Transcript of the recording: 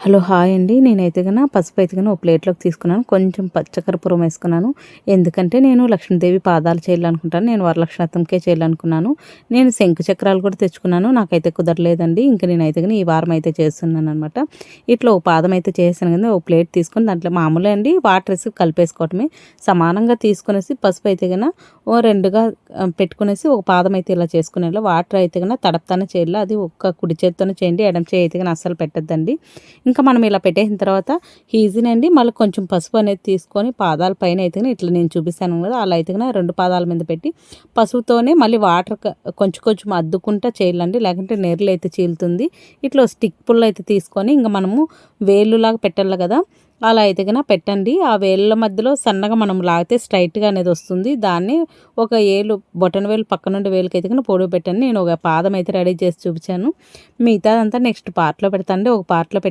Hello hi అండి. నేనైతే పసుపు అయితే ఒక ప్లేట్లోకి తీసుకున్నాను. కొంచెం పచ్చకర్పూరం వేసుకున్నాను. ఎందుకంటే నేను లక్ష్మీదేవి పాదాలు చేయాలనుకుంటాను. నేను వరలక్ష్మీవ్రతంకే చేయాలనుకున్నాను. నేను శంకు చక్రాలు కూడా తెచ్చుకున్నాను. నాకైతే కుదరలేదండి. ఇంక నేనైతే ఈ వారం అయితే చేస్తున్నాను అనమాట. ఇట్లా ఒక పాదం అయితే చేసాను కదా, ఒక ప్లేట్ తీసుకొని దాంట్లో మామూలే అండి వాటర్ వేసి కలిపేసుకోవటమే. సమానంగా తీసుకునేసి పసుపు అయితే ఓ రెండుగా పెట్టుకునేసి ఒక పాదం అయితే ఇలా చేసుకునేలా. వాటర్ అయితే తడపతానే చేయాలి. అది ఒక్క కుడి చేతితోనే చేయండి. ఎడమ చేయి అయితే అస్సలు పెట్టద్దండి. ఇంకా మనం ఇలా పెట్టేసిన తర్వాత ఈజీనండి. మళ్ళీ కొంచెం పసుపు అనేది తీసుకొని పాదాల పైన అయితే ఇట్లా నేను చూపిస్తాను కదా, అలా అయితే రెండు పాదాల మీద పెట్టి పసుపుతోనే మళ్ళీ వాటర్ కొంచెం కొంచెం అద్దుకుంటా చేయాలండి, లేకుంటే నెర్లు అయితే చీలుతుంది. ఇట్లా స్టిక్ పుల్ల అయితే తీసుకొని ఇంకా మనము వేలులాగా పెట్టాలి కదా, అలా అయితే పెట్టండి. ఆ వేళ్ళ మధ్యలో సన్నగా మనం లాగితే స్ట్రైట్గా అనేది వస్తుంది. దాన్ని ఒక ఏలు బొటన వేలు పక్క నుండి వేలుకి అయితే పొడుగు పెట్టండి. నేను ఒక పాదం అయితే రెడీ చేసి చూపించాను. మిగతాదంతా నెక్స్ట్ పార్ట్లో పెడతానండి. ఒక పార్ట్లో పెట్టి